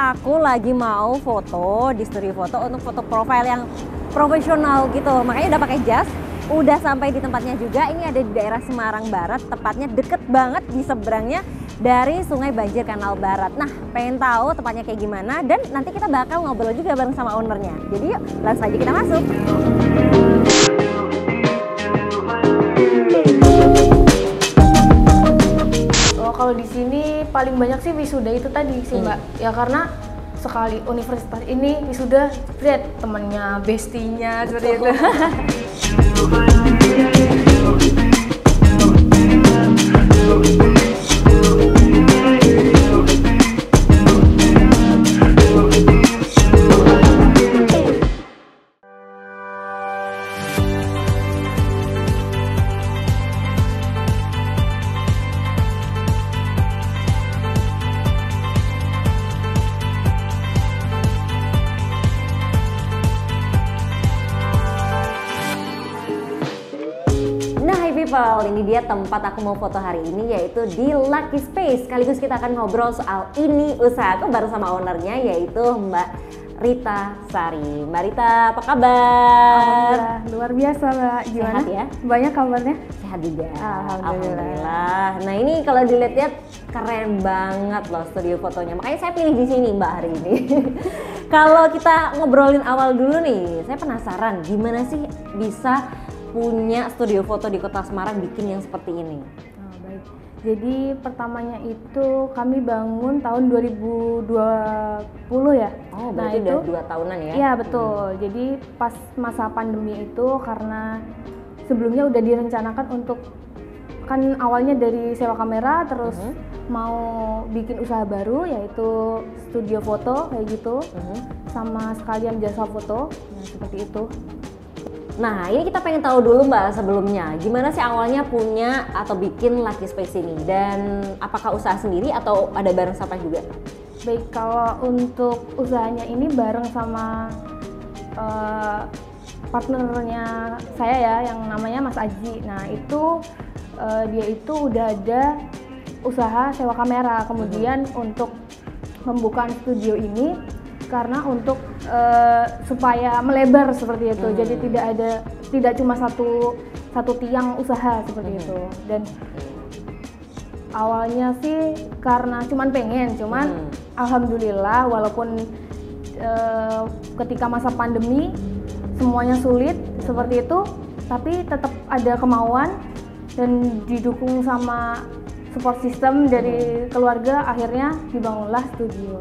Aku lagi mau foto di studio foto untuk foto profile yang profesional gitu. Makanya udah pakai jas, udah sampai di tempatnya juga. Ini ada di daerah Semarang Barat, tepatnya deket banget di seberangnya dari Sungai Banjir Kanal Barat. Nah, pengen tahu tempatnya kayak gimana dan nanti kita bakal ngobrol juga bareng sama ownernya. Jadi yuk, langsung aja kita masuk. Kalau di sini paling banyak sih wisuda itu tadi sih Mbak. Ya karena sekali universitas ini wisuda, lihat temennya, bestinya seperti itu. People, ini dia tempat aku mau foto hari ini, yaitu di Lucky Space. Sekaligus kita akan ngobrol soal ini usaha aku baru sama ownernya, yaitu Mbak Rita Sari. Mbak Rita, apa kabar? Alhamdulillah, luar biasa Mbak. Gimana? Sehat ya? Banyak kabarnya? Sehat juga. Alhamdulillah. Nah ini kalau dilihat-lihat keren banget loh studio fotonya. Makanya saya pilih di sini Mbak hari ini. Kalau kita ngobrolin awal dulu nih, saya penasaran gimana sih bisa punya studio foto di Kota Semarang bikin yang seperti ini. Baik. Jadi pertamanya itu kami bangun tahun 2020 ya. Oh, berarti udah 2 tahunan ya? Iya betul. Jadi pas masa pandemi itu karena sebelumnya udah direncanakan untuk, kan awalnya dari sewa kamera terus mau bikin usaha baru yaitu studio foto kayak gitu, sama sekalian jasa foto, nah seperti itu. Nah, ini kita pengen tahu dulu Mbak sebelumnya, gimana sih awalnya punya atau bikin Lucky Space ini? Dan apakah usaha sendiri atau ada bareng siapa juga? Baik, kalau untuk usahanya ini bareng sama partnernya saya ya, yang namanya Mas Aji. Nah, itu dia itu udah ada usaha sewa kamera, kemudian untuk membuka studio ini karena untuk supaya melebar seperti itu, jadi tidak cuma satu tiang usaha seperti itu. Dan awalnya sih karena cuman alhamdulillah walaupun ketika masa pandemi semuanya sulit seperti itu, tapi tetap ada kemauan dan didukung sama support system dari keluarga, akhirnya dibangunlah studio.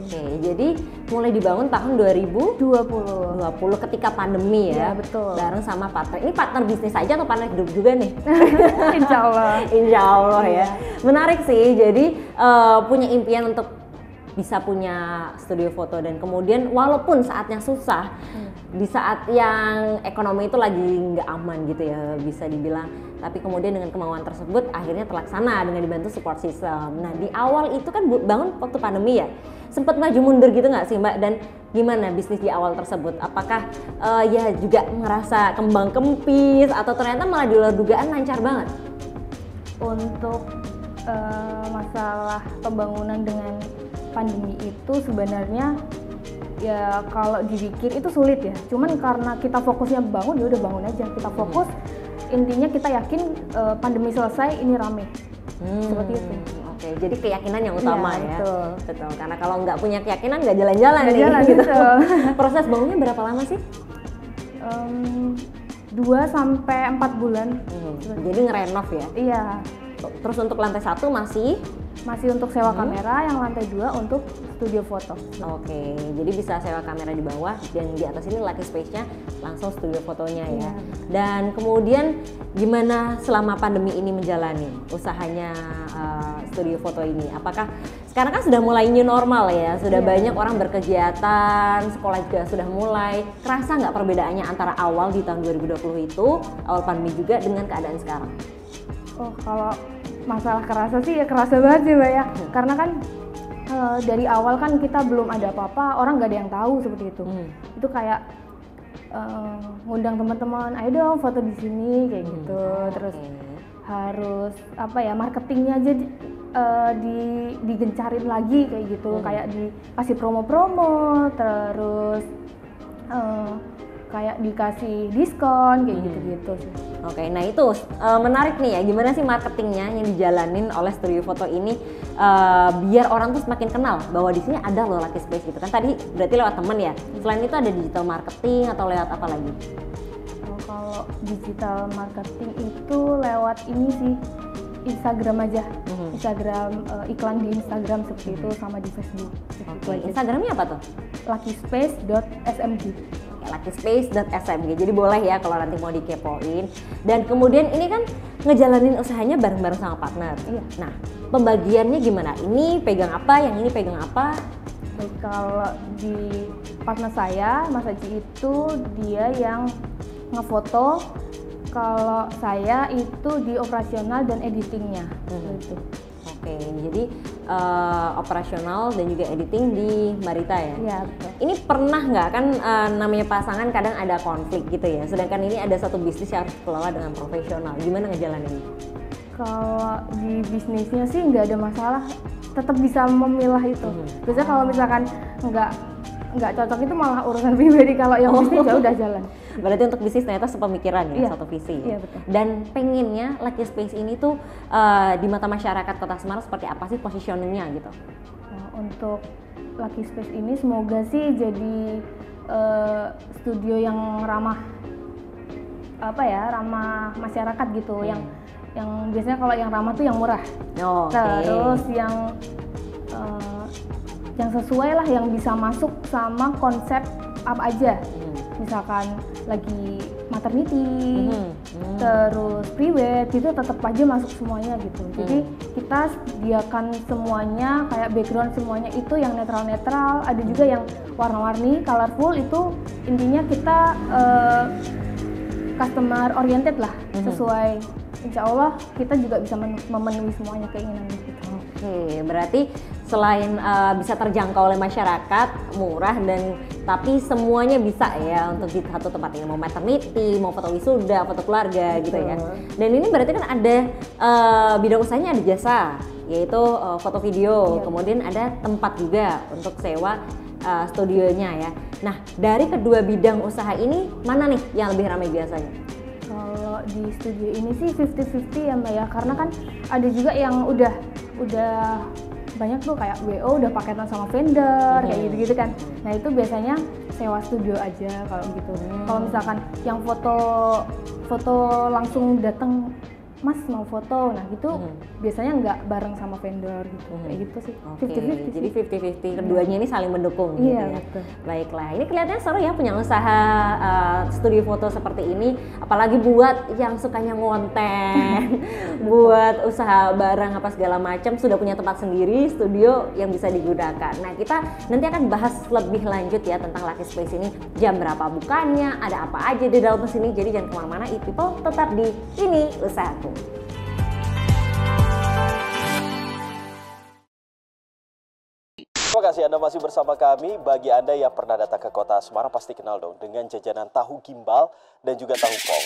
Oke, jadi mulai dibangun tahun 2020 ketika pandemi ya? Iya, betul. Bareng sama partner. Ini partner bisnis aja atau partner hidup juga nih? Insya Allah. Insya Allah ya. Menarik sih, jadi punya impian untuk bisa punya studio foto dan kemudian walaupun saatnya susah, di saat yang ekonomi itu lagi nggak aman gitu ya bisa dibilang, tapi kemudian dengan kemauan tersebut akhirnya terlaksana dengan dibantu support system. Nah di awal itu kan bangun waktu pandemi ya, sempat maju mundur gitu nggak sih Mbak? Dan gimana bisnis di awal tersebut? Apakah ya juga ngerasa kembang kempis atau ternyata malah di luar dugaan lancar banget? Untuk masalah pembangunan dengan pandemi itu sebenarnya ya kalau dipikir itu sulit ya, cuman karena kita fokusnya bangun, ya udah bangun aja, kita fokus, intinya kita yakin pandemi selesai ini rame, seperti itu. Oke, jadi keyakinan yang utama ya. Betul. Karena kalau nggak punya keyakinan nggak jalan-jalan nih. Gitu. Proses bangunnya berapa lama sih? 2 sampai 4 bulan. Jadi ngerenov ya? Iya. Terus untuk lantai 1 masih untuk sewa kamera, yang lantai 2 untuk studio foto. Oke, jadi bisa sewa kamera di bawah dan di atas ini Lucky Space-nya langsung studio fotonya ya. Dan kemudian gimana selama pandemi ini menjalani usahanya studio foto ini? Apakah sekarang kan sudah mulai new normal ya, sudah banyak orang berkegiatan, sekolah juga sudah mulai. Kerasa nggak perbedaannya antara awal di tahun 2020 itu, awal pandemi juga dengan keadaan sekarang? Oh, kalau masalah kerasa sih ya kerasa banget sih Mbak ya, karena kan dari awal kan kita belum ada apa-apa, orang nggak ada yang tahu seperti itu. Itu kayak ngundang teman-teman, ayo dong foto di sini kayak gitu. Terus harus apa ya, marketingnya aja digencarin lagi kayak gitu, kayak dikasih promo-promo, terus kayak dikasih diskon kayak gitu-gitu sih. Oke, nah itu menarik nih ya, gimana sih marketingnya yang dijalanin oleh studio foto ini biar orang tuh semakin kenal bahwa di sini ada loh Lucky Space gitu kan. Tadi berarti lewat temen ya. Selain itu ada digital marketing atau lewat apa lagi? Kalau digital marketing itu lewat ini sih, Instagram aja. Instagram, iklan di Instagram seperti itu, sama di Facebook. Oke, Instagramnya apa tuh? luckyspace.smg. luckyspace.smg. Jadi boleh ya kalau nanti mau dikepoin. Dan kemudian ini kan ngejalanin usahanya bareng-bareng sama partner. Iya. Nah, pembagiannya gimana? Ini pegang apa, yang ini pegang apa? Baik, kalau di partner saya, Mas Haji itu dia yang ngefoto, kalau saya itu di operasional dan editingnya. Gitu. Oke, jadi operasional dan juga editing di Mbak Rita ya? Iya, betul. Ini pernah nggak kan namanya pasangan kadang ada konflik gitu ya, sedangkan ini ada satu bisnis yang harus dikelola dengan profesional, gimana ngejalaninnya? Kalau di bisnisnya sih nggak ada masalah, tetap bisa memilah itu. Biasanya kalau misalkan nggak cocok itu malah urusan pribadi, kalau yang bisnis ya udah jalan. Berarti untuk bisnis ternyata sepemikiran ya, satu visi. Iya, betul. Dan pengennya Lucky Space ini tuh di mata masyarakat Kota Semarang seperti apa sih positioningnya gitu? Nah, untuk Lucky Space ini semoga sih jadi studio yang ramah ramah masyarakat gitu, yang biasanya kalau yang ramah tuh yang murah. Terus yang sesuai lah, yang bisa masuk sama konsep apa aja. Misalkan lagi maternity, terus prewed gitu, tetap aja masuk semuanya gitu. Jadi kita sediakan semuanya, kayak background semuanya itu yang netral-netral, ada juga yang warna-warni, colorful. Itu intinya kita customer oriented lah, sesuai. Insya Allah kita juga bisa memenuhi semuanya keinginan kita. Oke, berarti selain bisa terjangkau oleh masyarakat, murah, dan tapi semuanya bisa ya untuk di satu tempat ini, mau maternity, mau foto wisuda, foto keluarga gitu ya. Dan ini berarti kan ada bidang usahanya, ada jasa, yaitu foto video, kemudian ada tempat juga untuk sewa studionya ya. Nah, dari kedua bidang usaha ini mana nih yang lebih ramai biasanya? Kalau di studio ini sih 50-50 ya Mbak ya, karena kan ada juga yang udah banyak tuh kayak WO udah paketan sama vendor kayak gitu-gitu kan. Nah itu biasanya sewa studio aja kalau gitu. Kalau misalkan yang foto langsung datang, Mas mau foto, nah gitu biasanya nggak bareng sama vendor gitu, kayak gitu sih. 50-50. Jadi 50-50, keduanya ini saling mendukung gitu ya. Betul. Baiklah, ini kelihatannya seru ya punya usaha studio foto seperti ini, apalagi buat yang sukanya ngonten, buat usaha barang apa segala macam, sudah punya tempat sendiri, studio yang bisa digunakan. Nah kita nanti akan bahas lebih lanjut ya tentang Lucky Space ini, jam berapa bukanya, ada apa aja di dalam sini, jadi jangan kemana-mana, e-people tetap di Ini Usahaku. Terima kasih Anda masih bersama kami. Bagi Anda yang pernah datang ke Kota Semarang pasti kenal dong dengan jajanan tahu gimbal dan juga tahu kol.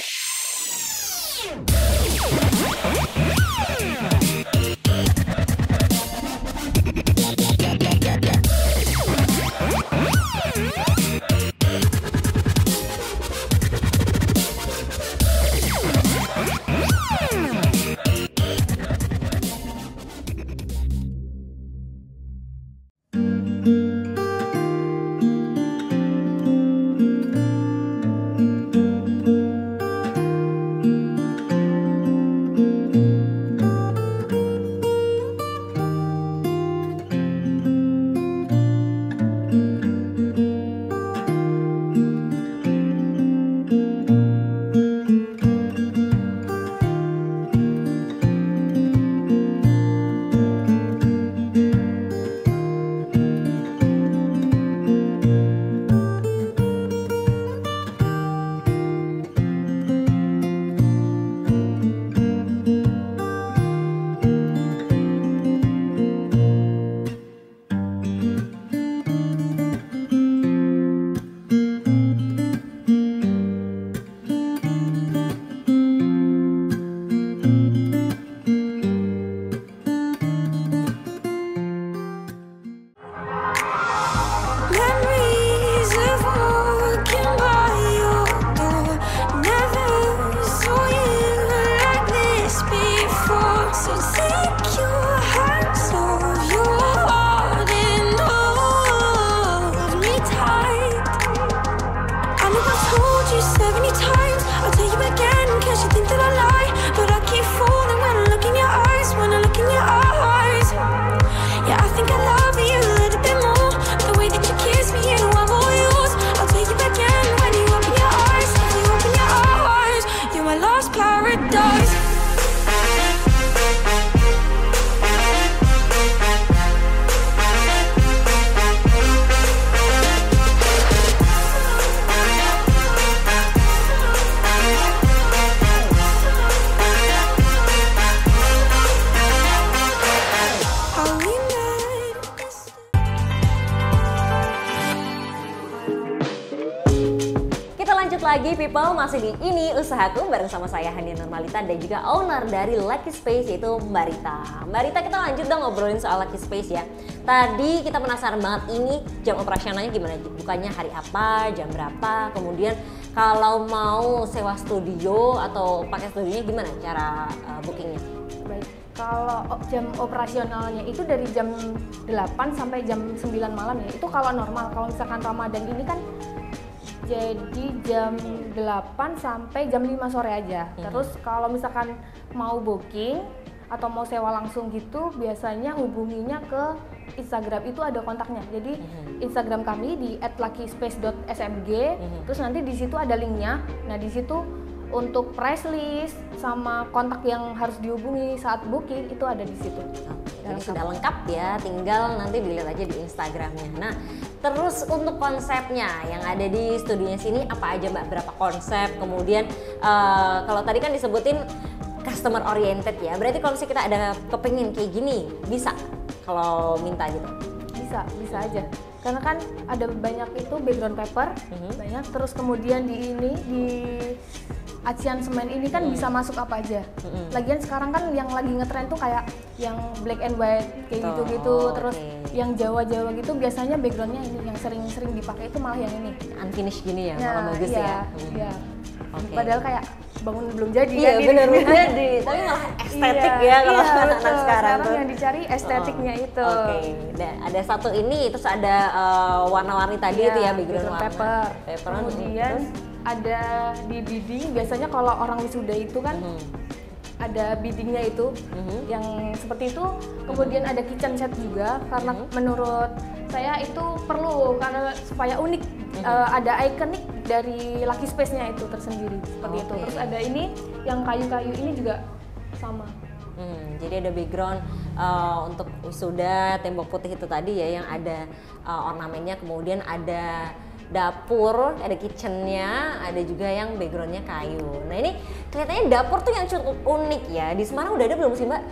you 70 times, I'll tell you again, cause you think that I lie. But I keep falling when I look in your eyes, when I look in your eyes. Yeah, I think I love you a little bit more. The way that you kiss me, you know I'm all yours. I'll tell you again when you open your eyes, when you open your eyes. You're my lost paradise. Lagi people, masih di Ini Usahaku bareng sama saya Hania Nurmalita dan juga owner dari Lucky Space yaitu Mbak Rita. Mbak Rita, kita lanjut dong ngobrolin soal Lucky Space ya. Tadi kita penasaran banget ini jam operasionalnya gimana? Bukannya hari apa, jam berapa, kemudian kalau mau sewa studio atau pakai studionya gimana cara bookingnya? Baik, kalau jam operasionalnya itu dari jam 8 sampai jam 9 malam ya, itu kalau normal. Kalau misalkan Ramadan ini kan jadi jam 8 sampai jam 5 sore aja. Terus kalau misalkan mau booking atau mau sewa langsung gitu, biasanya hubunginya ke Instagram, itu ada kontaknya. Jadi Instagram kami di @luckyspace.smg. Terus nanti di situ ada linknya. Nah di situ untuk price list sama kontak yang harus dihubungi saat booking itu ada di situ. Jadi sudah lengkap ya, tinggal nanti dilihat aja di Instagramnya. Nah, terus untuk konsepnya yang ada di studionya sini apa aja Mbak? Berapa konsep? Kemudian kalau tadi kan disebutin customer oriented ya, berarti kalau misalnya kita ada kepengen kayak gini, bisa kalau minta gitu? Bisa aja. Karena kan ada banyak itu background paper, banyak. Terus kemudian di Asian Semen ini kan bisa masuk apa aja. Lagian sekarang kan yang lagi ngetren tuh kayak yang black and white kayak gitu-gitu. Terus yang Jawa-Jawa gitu biasanya backgroundnya ini yang sering dipakai itu malah yang ini. Unfinished gini ya, malah bagus ya. Iya. Padahal kayak bangun belum jadi. Iya benar jadi. Tapi malah estetik ya kalau anak-anak sekarang. Sekarang yang dicari estetiknya itu. Oke. Dan ada satu ini, terus ada warna-warni tadi itu ya background warna. Paper. Kemudian ada di bidding, biasanya kalau orang wisuda itu kan ada biddingnya itu yang seperti itu. Kemudian ada kitchen set juga, karena menurut saya itu perlu karena supaya unik, ada ikonik dari Lucky Space-nya itu tersendiri seperti itu. Terus ada ini yang kayu-kayu ini juga sama. Jadi ada background untuk wisuda, tembok putih itu tadi ya yang ada ornamennya, kemudian ada dapur, ada kitchennya, ada juga yang backgroundnya kayu. Nah ini kelihatannya dapur tuh yang cukup unik ya. Di Semarang udah ada belum sih Mbak?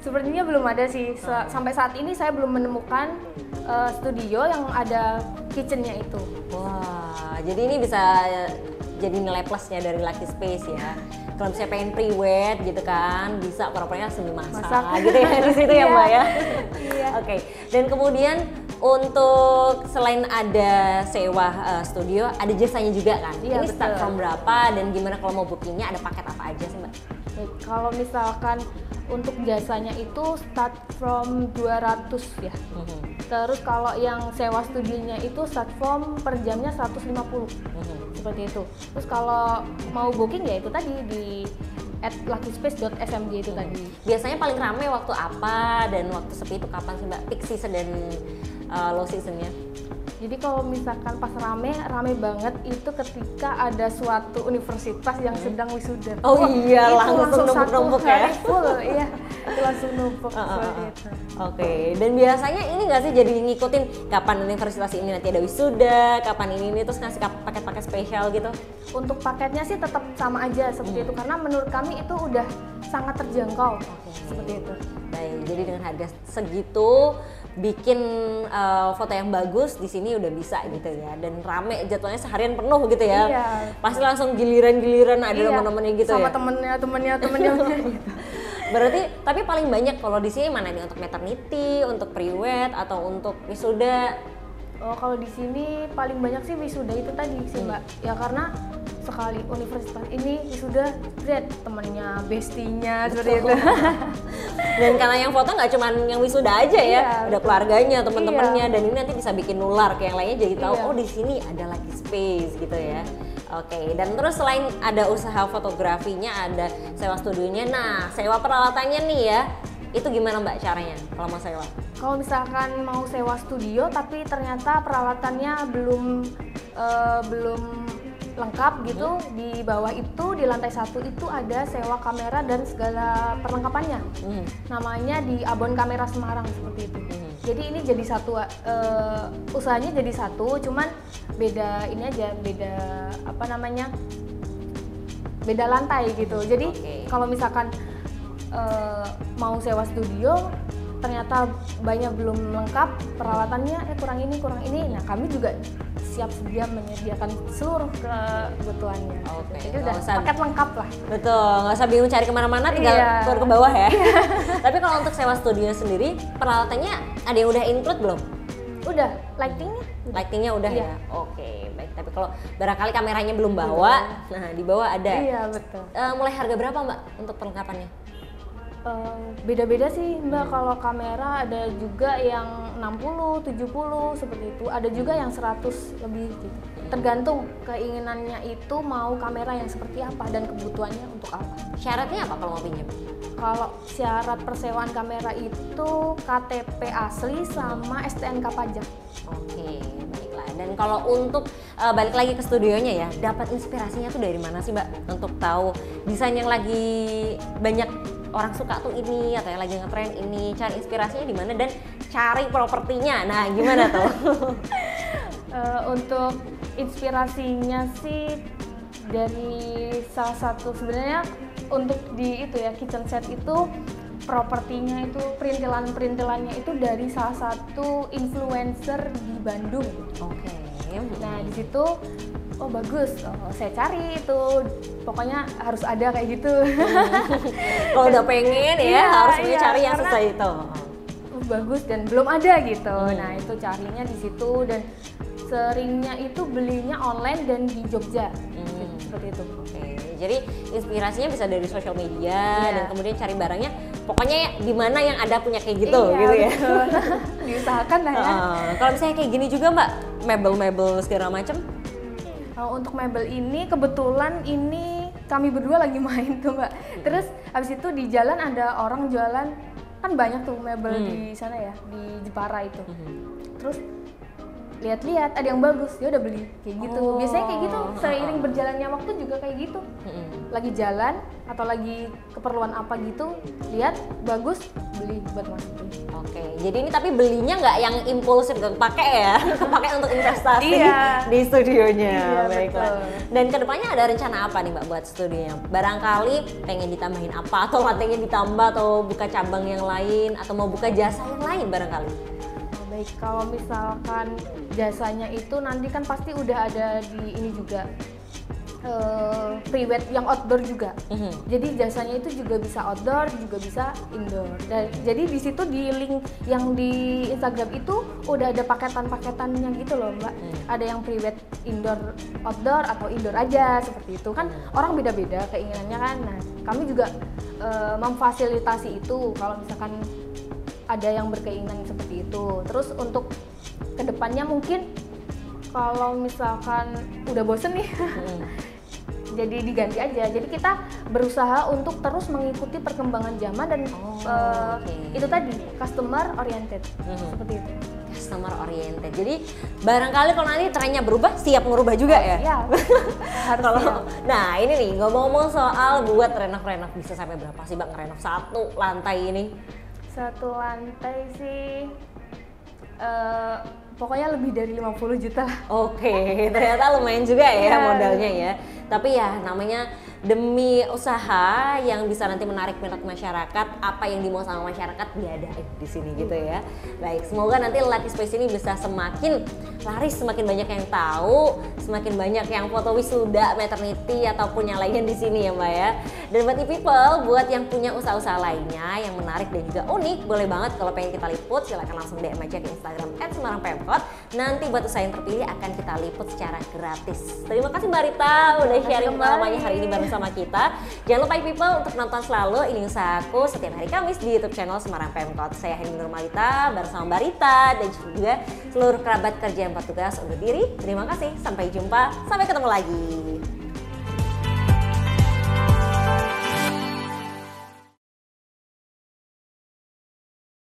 Sepertinya belum ada sih. Sampai saat ini saya belum menemukan studio yang ada kitchennya itu. Wah, jadi ini bisa jadi nilai plusnya dari Lucky Space ya. Kalau misalnya pengen pre-wed gitu kan, bisa pura-puranya semi masak gitu ya di situ ya Mbak ya. Iya. Oke. Dan kemudian untuk selain ada sewa studio, ada jasanya juga kan? Iya, ini start from berapa dan gimana kalau mau bookingnya, ada paket apa aja sih Mbak? Baik, kalau misalkan untuk jasanya itu start from 200 ya. Terus kalau yang sewa studionya itu start from per jamnya 150. Seperti itu. Terus kalau mau booking ya itu tadi di @luckyspace.smg itu tadi. Biasanya paling rame waktu apa dan waktu sepi itu kapan sih Mbak? Peak season dan low seasonnya? Jadi kalau misalkan pas rame banget itu ketika ada suatu universitas yang sedang wisuda. Oh iya, langsung numpuk-numpuk ya? Full, iya, itu langsung numpuk seperti itu. Oke, dan biasanya ini nggak sih jadi ngikutin kapan universitas ini nanti ada wisuda, kapan ini terus ngasih paket-paket spesial gitu? Untuk paketnya sih tetap sama aja seperti itu, karena menurut kami itu udah sangat terjangkau. Seperti itu. Baik, jadi dengan harga segitu bikin foto yang bagus di sini udah bisa gitu ya, dan rame jadwalnya seharian penuh gitu ya. Iya. Pasti langsung giliran-giliran ada teman-temannya gitu sama ya. Sama temennya gitu. Berarti tapi paling banyak kalau di sini mana nih, untuk maternity, untuk pre-wed atau untuk wisuda? Oh, kalau di sini paling banyak sih wisuda itu tadi sih Mbak. Ya karena sekali universitas ini wisuda, lihat temennya, bestinya seperti itu. Dan karena yang foto nggak cuma yang wisuda aja ya, ada keluarganya, teman-temannya, dan ini nanti bisa bikin nular ke yang lainnya, jadi tahu oh di sini ada Lucky Space gitu ya. Oke, dan terus selain ada usaha fotografinya, ada sewa studionya. Nah, sewa peralatannya nih ya, itu gimana Mbak caranya kalau mau sewa? Kalau misalkan mau sewa studio tapi ternyata peralatannya belum lengkap gitu, di bawah itu di lantai 1 itu ada sewa kamera dan segala perlengkapannya. Namanya di Abon Kamera Semarang seperti itu. Jadi ini jadi satu, usahanya jadi satu, cuman beda ini aja, beda apa namanya, beda lantai gitu. Jadi kalau misalkan mau sewa studio ternyata banyak belum lengkap peralatannya, kurang ini, nah kami juga siap sedia menyediakan seluruh kebutuhannya. Jadi udah paket lengkap lah. Betul, nggak usah bingung cari kemana-mana, tinggal turun ke bawah ya. Tapi kalau untuk sewa studio sendiri, peralatannya ada yang udah include belum? Udah, lightingnya udah ya. Oke, baik. Tapi kalau barangkali kameranya belum bawa, nah di bawah ada. Iya betul. Mulai harga berapa Mbak untuk perlengkapannya? Beda-beda sih Mbak, kalau kamera ada juga yang 60, 70 seperti itu, ada juga yang 100 lebih gitu. Tergantung keinginannya itu mau kamera yang seperti apa dan kebutuhannya untuk apa. Syaratnya apa kalau mau pinjam? Kalau syarat persewaan kamera itu KTP asli sama STNK pajak. Oke, baiklah. Dan kalau untuk balik lagi ke studionya ya, dapat inspirasinya tuh dari mana sih Mbak? Untuk tahu desain yang lagi banyak orang suka tuh ini, atau yang lagi ngetren ini, cari inspirasinya di mana dan cari propertinya. Nah, gimana tuh? Untuk inspirasinya sih dari salah satu, sebenarnya untuk di itu ya, kitchen set itu propertinya itu perintilannya itu dari salah satu influencer di Bandung. Oke. Nah, di situ oh bagus, saya cari itu, pokoknya harus ada kayak gitu. Kalau udah pengen ya harus cari yang sesuai itu. Bagus dan belum ada gitu. Nah itu carinya di situ, dan seringnya itu belinya online dan di Jogja. Seperti itu. Oke, jadi inspirasinya bisa dari sosial media dan kemudian cari barangnya. Pokoknya di mana yang ada punya kayak gitu, gitu ya. Diusahakan lah ya. Kalau misalnya kayak gini juga Mbak, mebel-mebel segala macam. Untuk mebel ini kebetulan ini kami berdua lagi main tuh Mbak. Terus habis itu di jalan ada orang jualan, kan banyak tuh mebel di sana ya, di Jepara itu. Terus lihat-lihat ada yang bagus, ya udah beli kayak gitu. Biasanya kayak gitu, seiring berjalannya waktu juga kayak gitu. Lagi jalan atau lagi keperluan apa gitu, lihat bagus, beli buat masukin. Oke, jadi ini tapi belinya nggak yang impulsif, pakai ya, pakai untuk investasi di studionya. Baiklah. Dan kedepannya ada rencana apa nih Mbak buat studionya? Barangkali pengen ditambahin apa, atau lantainya ditambah, atau buka cabang yang lain, atau mau buka jasa yang lain barangkali? Baik, kalau misalkan jasanya itu nanti kan pasti udah ada di ini juga, prewed yang outdoor juga. Jadi jasanya itu juga bisa outdoor, juga bisa indoor. Dan jadi di situ di link yang di Instagram itu udah ada paketan-paketannya gitu loh Mbak. Ada yang prewed indoor, outdoor, atau indoor aja seperti itu kan. Orang beda-beda keinginannya kan. Nah, kami juga memfasilitasi itu kalau misalkan ada yang berkeinginan seperti itu. Terus untuk kedepannya mungkin kalau misalkan udah bosen nih, jadi diganti aja. Jadi kita berusaha untuk terus mengikuti perkembangan zaman dan itu tadi customer oriented, seperti itu. Customer oriented. Jadi barangkali kalau nanti trennya berubah, siap merubah juga ya. Iya. Nah ini nih ngomong-ngomong soal buat renov bisa sampai berapa sih Mbak ngerenov satu lantai ini? Satu lantai sih pokoknya lebih dari 50 juta lah. Oke, ternyata lumayan juga ya modalnya ya. Tapi ya namanya demi usaha yang bisa nanti menarik minat masyarakat, apa yang dimau sama masyarakat diadain di sini gitu ya. Baik, semoga nanti Lucky Space ini bisa semakin laris, semakin banyak yang tahu, semakin banyak yang foto wisuda, maternity ataupun yang lainnya di sini ya Mbak ya. Dan buat people, buat yang punya usaha-usaha lainnya yang menarik dan juga unik, boleh banget kalau pengen kita liput silahkan langsung DM aja ke Instagram @semarangpemkot. Nanti buat usaha yang terpilih akan kita liput secara gratis. Terima kasih Mbak Rita udah sharing pengalamannya hari ini bareng bersama kita. Jangan lupa people untuk nonton selalu Ini Usahaku setiap hari Kamis di YouTube channel Semarang Pemkot. Saya Henny Nurmalita bersama Mbak Rita dan juga seluruh kerabat kerja yang bertugas undur diri. Terima kasih, sampai jumpa, sampai ketemu lagi.